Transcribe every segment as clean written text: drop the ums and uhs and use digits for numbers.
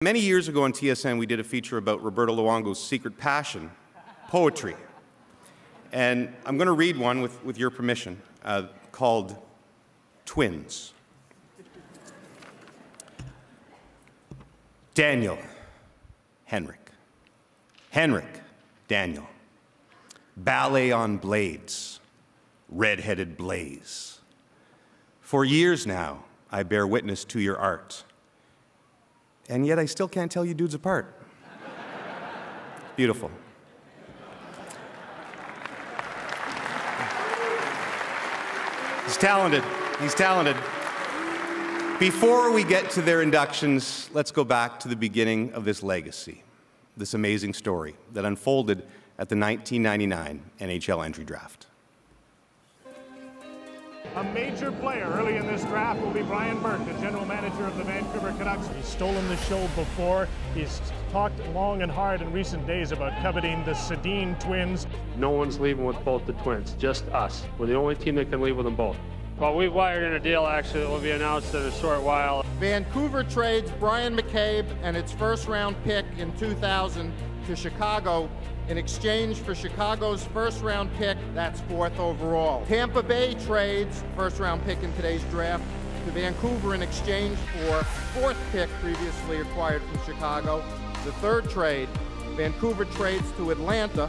Many years ago on TSN, we did a feature about Roberto Luongo's secret passion, poetry. And I'm going to read one with your permission, called Twins. Daniel, Henrik. Henrik, Daniel. Ballet on blades, red-headed blaze. For years now, I bear witness to your art. And yet I still can't tell you dudes apart. Beautiful. He's talented. He's talented. Before we get to their inductions, let's go back to the beginning of this legacy, this amazing story that unfolded at the 1999 NHL entry draft. A major player early in this draft will be Brian Burke, the general manager of the Vancouver Canucks. He's stolen the show before. He's talked long and hard in recent days about coveting the Sedin twins. No one's leaving with both the twins, just us. We're the only team that can leave with them both. Well, we've wired in a deal, actually, that will be announced in a short while. Vancouver trades Brian McCabe and its first-round pick in 2000 to Chicago in exchange for Chicago's first-round pick, that's 4th overall. Tampa Bay trades first-round pick in today's draft to Vancouver in exchange for 4th pick previously acquired from Chicago. The third trade, Vancouver trades to Atlanta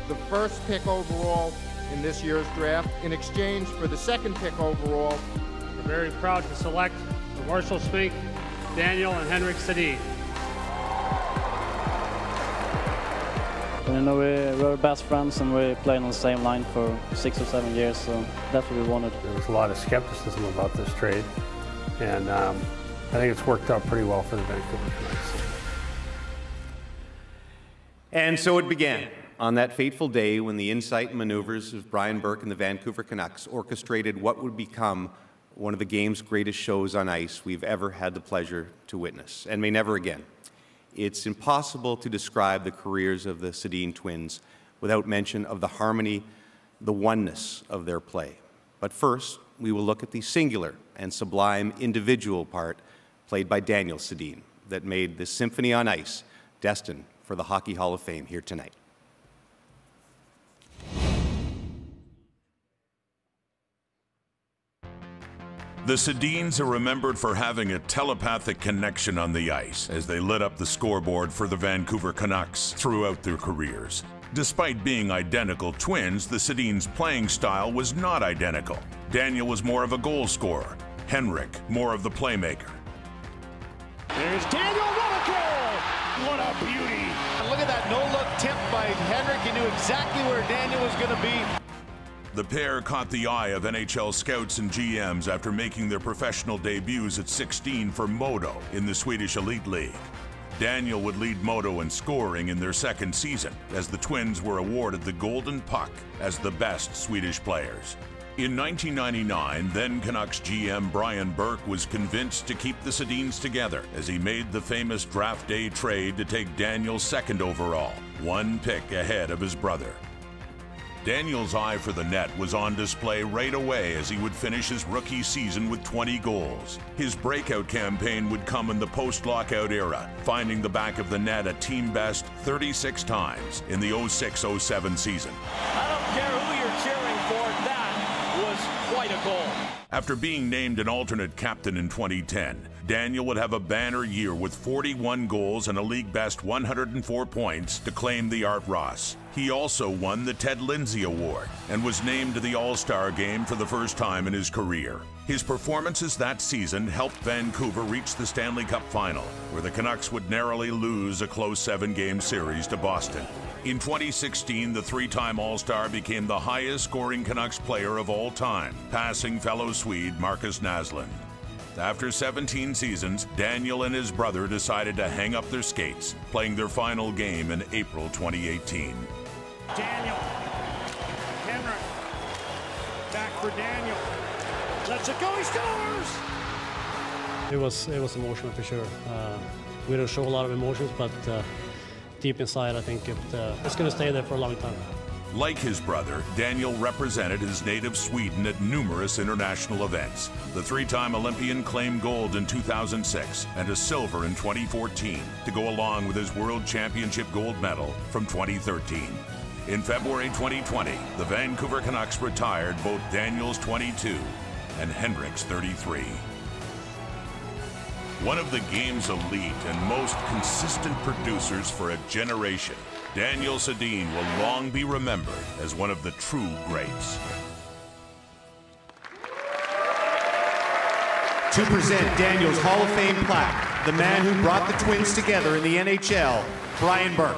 the 1st pick overall in this year's draft in exchange for the 2nd pick overall. We're very proud to select Marshall Spink, Daniel, and Henrik Sedin. You know, we're best friends and we played on the same line for 6 or 7 years, so that's what we wanted. There was a lot of skepticism about this trade, and I think it's worked out pretty well for the Vancouver Canucks. And so it began on that fateful day when the insight and maneuvers of Brian Burke and the Vancouver Canucks orchestrated what would become one of the game's greatest shows on ice we've ever had the pleasure to witness, and may never again. It's impossible to describe the careers of the Sedin twins without mention of the harmony, the oneness of their play. But first, we will look at the singular and sublime individual part played by Daniel Sedin that made this symphony on ice destined for the Hockey Hall of Fame here tonight. The Sedins are remembered for having a telepathic connection on the ice as they lit up the scoreboard for the Vancouver Canucks throughout their careers. Despite being identical twins, the Sedins' playing style was not identical. Daniel was more of a goal scorer, Henrik more of the playmaker. There's Daniel, what a goal! What a beauty! And look at that no-look tip by Henrik. He knew exactly where Daniel was going to be. The pair caught the eye of NHL scouts and GMs after making their professional debuts at 16 for Modo in the Swedish Elite League. Daniel would lead Modo in scoring in their 2nd season, as the twins were awarded the Golden Puck as the best Swedish players. In 1999, then Canucks GM Brian Burke was convinced to keep the Sedins together as he made the famous draft day trade to take Daniel 2nd overall, 1 pick ahead of his brother. Daniel's eye for the net was on display right away as he would finish his rookie season with 20 goals. His breakout campaign would come in the post-lockout era, finding the back of the net a team-best 36 times in the 06-07 season. I don't care who you're cheering for, that was quite a goal. After being named an alternate captain in 2010, Daniel would have a banner year with 41 goals and a league-best 104 points to claim the Art Ross. He also won the Ted Lindsay Award and was named to the All-Star game for the first time in his career. His performances that season helped Vancouver reach the Stanley Cup Final, where the Canucks would narrowly lose a close 7-game series to Boston. In 2016, the 3-time All-Star became the highest-scoring Canucks player of all time, passing fellow Swede Marcus Naslund. After 17 seasons, Daniel and his brother decided to hang up their skates, playing their final game in April 2018. Daniel, Henrik, back for Daniel. Let's it go, he scores! It was emotional for sure. We don't show a lot of emotions, but deep inside, I think it's going to stay there for a long time. Like his brother, Daniel represented his native Sweden at numerous international events. The three-time Olympian claimed gold in 2006 and a silver in 2014 to go along with his World Championship gold medal from 2013. In February 2020, the Vancouver Canucks retired both Daniel's 22 and Henrik's 33. One of the game's elite and most consistent producers for a generation, Daniel Sedin will long be remembered as one of the true greats. To present Daniel's Hall of Fame plaque, the man who brought the Twins together in the NHL, Brian Burke.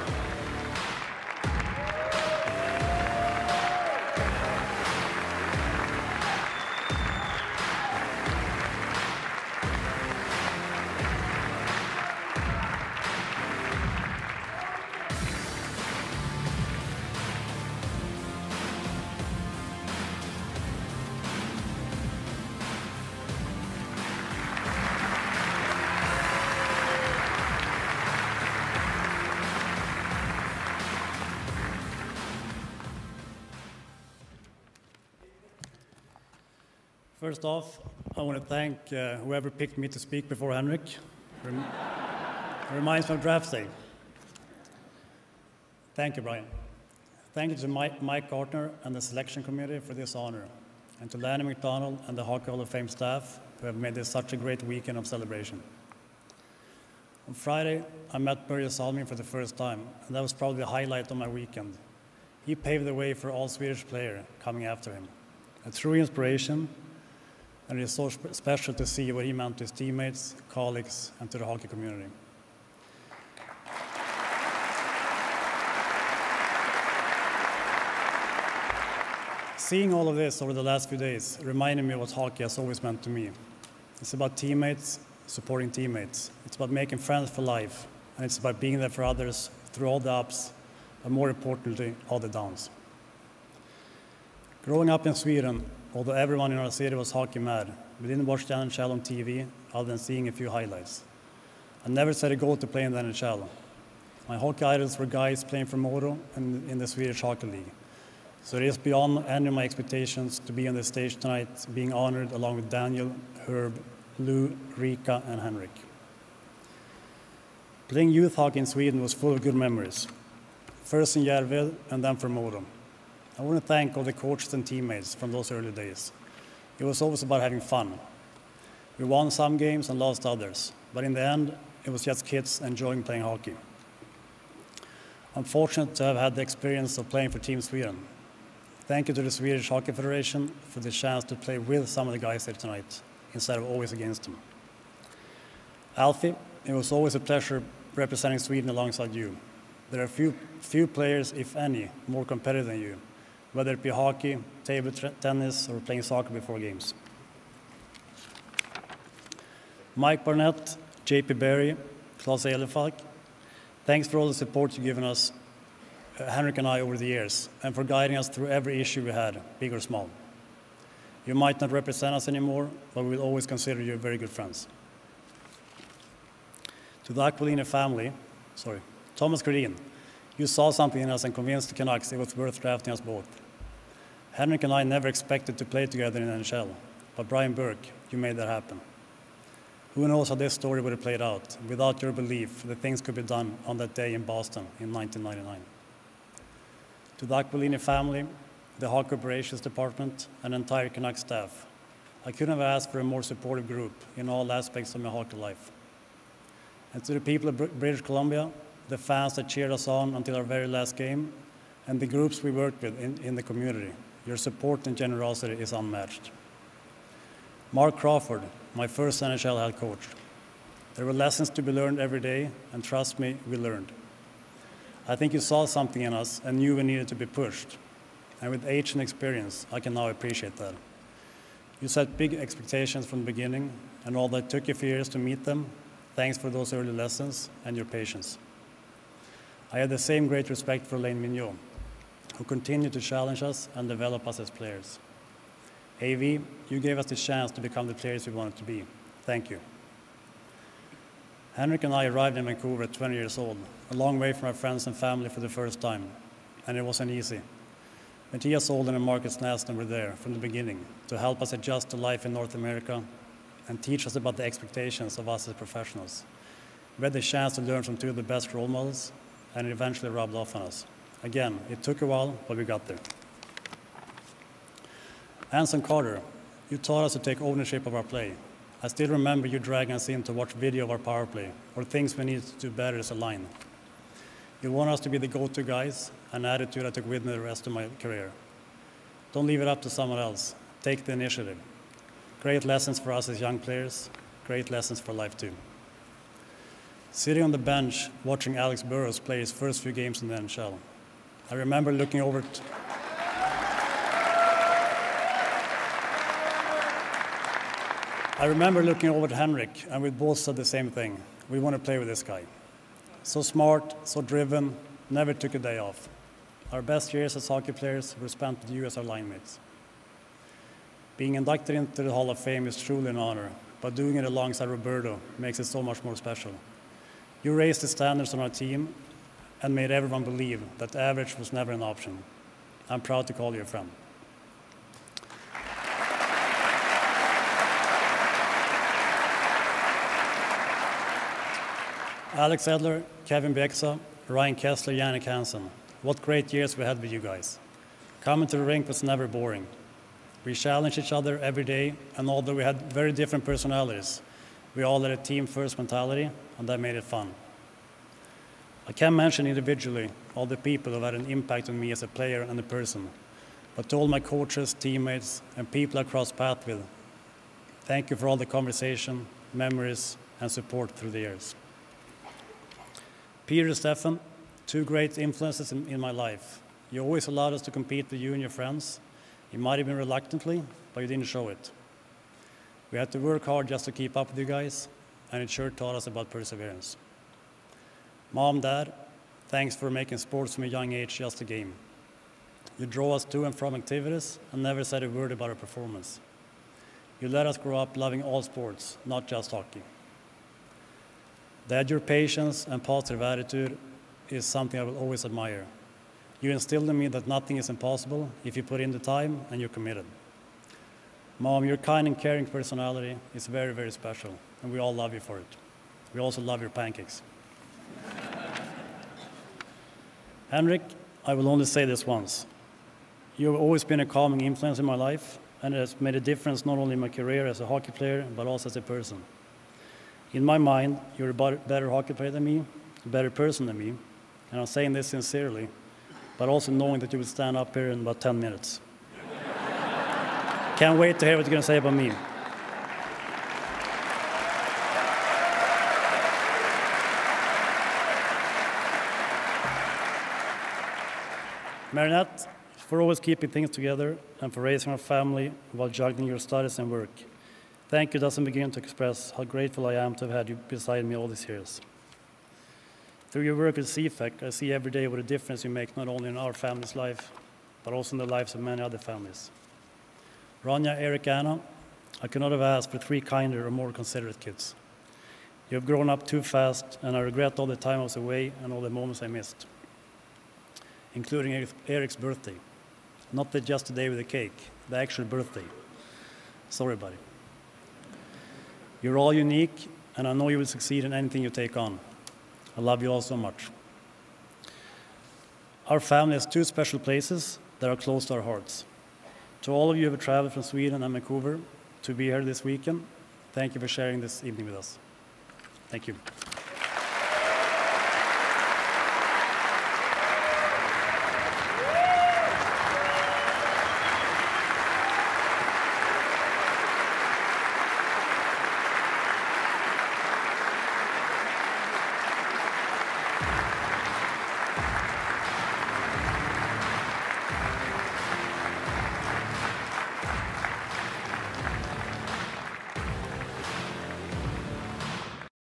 First off, I want to thank whoever picked me to speak before Henrik. Reminds me of draft day. Thank you, Brian. Thank you to Mike Gartner and the selection committee for this honor, and to Lanny McDonald and the Hockey Hall of Fame staff who have made this such a great weekend of celebration. On Friday, I met Börje Salming for the first time, and that was probably the highlight of my weekend. He paved the way for all Swedish players coming after him. A true inspiration, and it is so special to see what he meant to his teammates, colleagues, and to the hockey community. Seeing all of this over the last few days reminded me of what hockey has always meant to me. It's about teammates, supporting teammates. It's about making friends for life, and it's about being there for others through all the ups, but more importantly, all the downs. Growing up in Sweden, although everyone in our city was hockey mad, we didn't watch the NHL on TV other than seeing a few highlights. I never set a goal to play in the NHL. My hockey idols were guys playing for Modo and in the Swedish Hockey League. So it is beyond any of my expectations to be on the stage tonight, being honored along with Daniel, Herb, Lou, Rika, and Henrik. Playing youth hockey in Sweden was full of good memories. First in Järved and then for Modo. I want to thank all the coaches and teammates from those early days. It was always about having fun. We won some games and lost others, but in the end, it was just kids enjoying playing hockey. I'm fortunate to have had the experience of playing for Team Sweden. Thank you to the Swedish Hockey Federation for the chance to play with some of the guys here tonight, instead of always against them. Alfie, it was always a pleasure representing Sweden alongside you. There are few players, if any, more competitive than you, whether it be hockey, table tennis, or playing soccer before games. Mike Barnett, JP Berry, Claes Elefalk, thanks for all the support you've given us, Henrik and I, over the years, and for guiding us through every issue we had, big or small. You might not represent us anymore, but we will always consider you very good friends. To the Aquilini family, Thomas Gredin, you saw something in us and convinced the Canucks it was worth drafting us both. Henrik and I never expected to play together in the NHL, but Brian Burke, you made that happen. Who knows how this story would have played out without your belief that things could be done on that day in Boston in 1999. To the Aquilini family, the Hockey Operations Department, and entire Canucks staff, I couldn't have asked for a more supportive group in all aspects of my hockey life. And to the people of British Columbia, the fans that cheered us on until our very last game, and the groups we worked with in the community, your support and generosity is unmatched. Mark Crawford, my first NHL head coach. There were lessons to be learned every day, and trust me, we learned. I think you saw something in us and knew we needed to be pushed. And with age and experience, I can now appreciate that. You set big expectations from the beginning, and although it took a few years to meet them, thanks for those early lessons and your patience. I had the same great respect for Alain Mignot, who continued to challenge us and develop us as players. AV, you gave us the chance to become the players we wanted to be. Thank you. Henrik and I arrived in Vancouver at 20 years old, a long way from our friends and family for the first time, and it wasn't easy. Mattias Olden and Marcus Näsden were there from the beginning to help us adjust to life in North America and teach us about the expectations of us as professionals. We had the chance to learn from two of the best role models, and it eventually rubbed off on us. Again, it took a while, but we got there. Anson Carter, you taught us to take ownership of our play. I still remember you dragging us in to watch video of our power play, or things we needed to do better as a line. You want us to be the go-to guys, an attitude I took with me the rest of my career. Don't leave it up to someone else. Take the initiative. Great lessons for us as young players, great lessons for life too. Sitting on the bench watching Alex Burrows play his first few games in the NHL, I remember looking over to Henrik, and we both said the same thing. We want to play with this guy. So smart, so driven, never took a day off. Our best years as hockey players were spent with you as our line mates. Being inducted into the Hall of Fame is truly an honor, but doing it alongside Roberto makes it so much more special. You raised the standards on our team and made everyone believe that average was never an option. I'm proud to call you a friend. Alex Edler, Kevin Bieksa, Ryan Kessler, Jannik Hansen. What great years we had with you guys. Coming to the rink was never boring. We challenged each other every day, and although we had very different personalities, we all had a team-first mentality, and that made it fun. I can't mention individually all the people who had an impact on me as a player and a person, but to all my coaches, teammates, and people I crossed paths with, thank you for all the conversation, memories, and support through the years. Peter and Stefan, two great influences in my life. You always allowed us to compete with you and your friends. You might have been reluctantly, but you didn't show it. We had to work hard just to keep up with you guys, and it sure taught us about perseverance. Mom, Dad, thanks for making sports from a young age just a game. You drove us to and from activities and never said a word about our performance. You let us grow up loving all sports, not just hockey. Dad, your patience and positive attitude is something I will always admire. You instilled in me that nothing is impossible if you put in the time and you're committed. Mom, your kind and caring personality is very, very special, and we all love you for it. We also love your pancakes. Henrik, I will only say this once. You have always been a calming influence in my life, and it has made a difference not only in my career as a hockey player, but also as a person. In my mind, you're a better hockey player than me, a better person than me, and I'm saying this sincerely, but also knowing that you will stand up here in about 10 minutes. Can't wait to hear what you're going to say about me. Marinette, for always keeping things together and for raising our family while juggling your studies and work. Thank you doesn't begin to express how grateful I am to have had you beside me all these years. Through your work at CFEC, I see every day what a difference you make not only in our family's life, but also in the lives of many other families. Ronja, Eric, Anna, I could not have asked for 3 kinder or more considerate kids. You have grown up too fast, and I regret all the time I was away and all the moments I missed, including Eric's birthday. Not just the day with the cake, the actual birthday. Sorry, buddy. You're all unique, and I know you will succeed in anything you take on. I love you all so much. Our family has 2 special places that are close to our hearts. To all of you who have traveled from Sweden and Vancouver to be here this weekend, thank you for sharing this evening with us. Thank you.